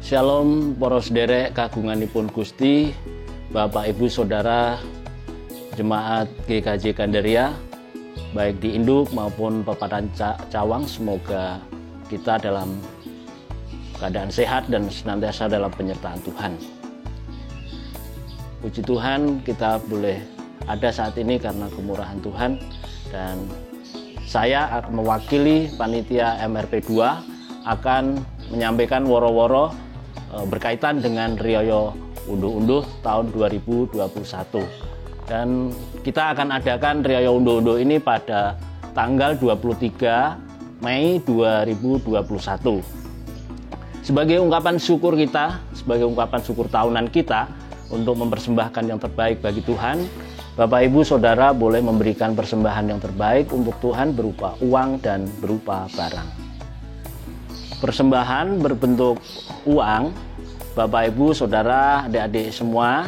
Shalom para sederek kagunganipun Gusti, Bapak Ibu Saudara Jemaat GKJ Gandaria, baik di induk maupun pepadan Cawang, semoga kita dalam keadaan sehat dan senantiasa dalam penyertaan Tuhan. Puji Tuhan, kita boleh ada saat ini karena kemurahan Tuhan, dan saya mewakili panitia MRP 2 akan menyampaikan woro-woro berkaitan dengan Riyaya Unduh-Unduh tahun 2021. Dan kita akan adakan Riyaya Unduh-Unduh ini pada tanggal 23 Mei 2021. Sebagai ungkapan syukur kita, sebagai ungkapan syukur tahunan kita untuk mempersembahkan yang terbaik bagi Tuhan, Bapak Ibu Saudara boleh memberikan persembahan yang terbaik untuk Tuhan berupa uang dan berupa barang. Persembahan berbentuk uang, Bapak Ibu Saudara adik-adik semua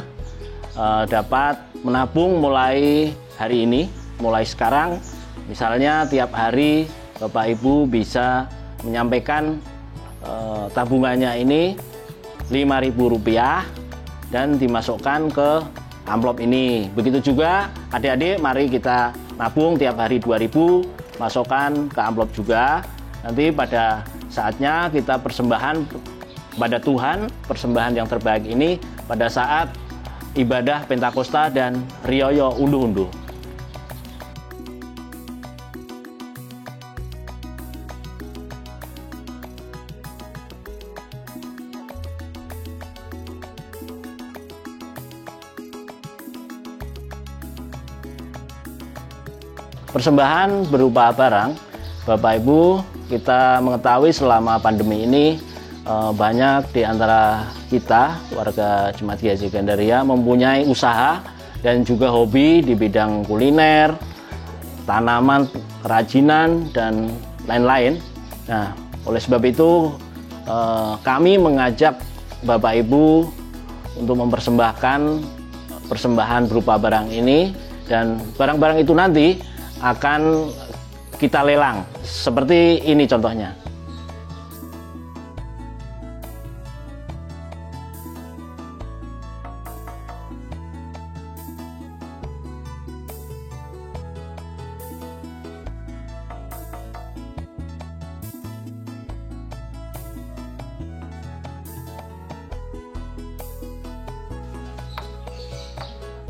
dapat menabung mulai hari ini, mulai sekarang. Misalnya tiap hari Bapak Ibu bisa menyampaikan tabungannya ini Rp5.000 dan dimasukkan ke amplop ini. Begitu juga adik-adik, mari kita nabung tiap hari Rp2.000, masukkan ke amplop juga. Nanti pada saatnya kita persembahan pada Tuhan, persembahan yang terbaik ini pada saat ibadah Pentakosta dan Riyaya Unduh-Unduh. Persembahan berupa barang, Bapak Ibu, kita mengetahui selama pandemi ini banyak di antara kita, warga Jemaat GKJ Gandaria, mempunyai usaha dan juga hobi di bidang kuliner, tanaman, kerajinan, dan lain-lain. Nah, oleh sebab itu kami mengajak Bapak Ibu untuk mempersembahkan persembahan berupa barang ini, dan barang-barang itu nanti akan kita lelang. Seperti ini contohnya.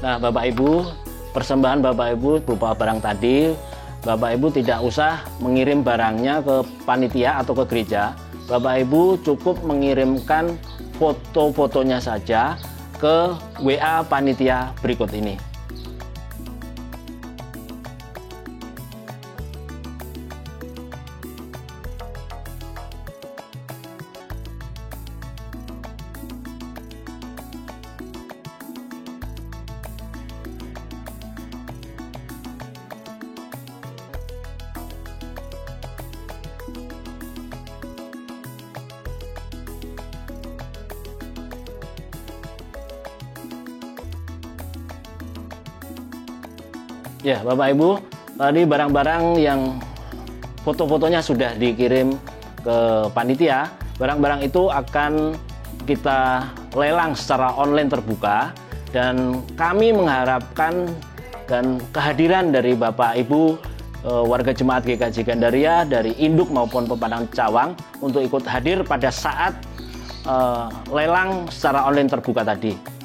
Nah, Bapak Ibu, persembahan Bapak Ibu berupa barang tadi, Bapak Ibu tidak usah mengirim barangnya ke panitia atau ke gereja. Bapak Ibu cukup mengirimkan foto-fotonya saja ke WA panitia berikut ini. Ya, Bapak Ibu, tadi barang-barang yang foto-fotonya sudah dikirim ke panitia, barang-barang itu akan kita lelang secara online terbuka, dan kami mengharapkan dan kehadiran dari Bapak Ibu warga Jemaat GKJ Gandaria dari induk maupun pepadang Cawang untuk ikut hadir pada saat lelang secara online terbuka tadi.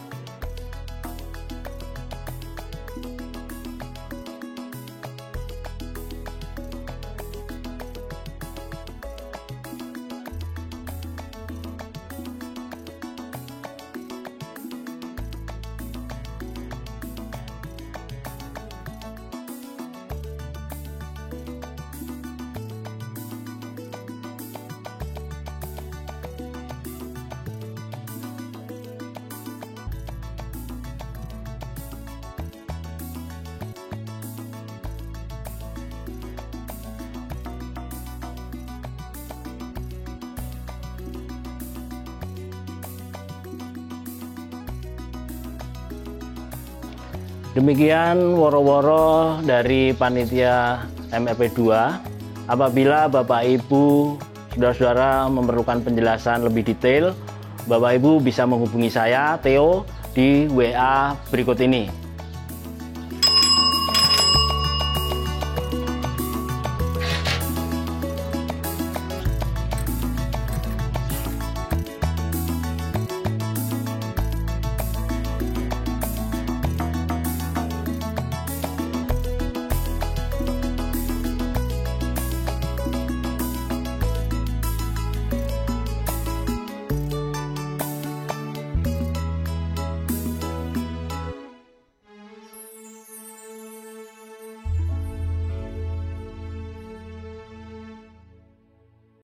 Demikian woro-woro dari panitia MRP 2. Apabila Bapak Ibu, saudara-saudara memerlukan penjelasan lebih detail, Bapak Ibu bisa menghubungi saya, Theo, di WA berikut ini.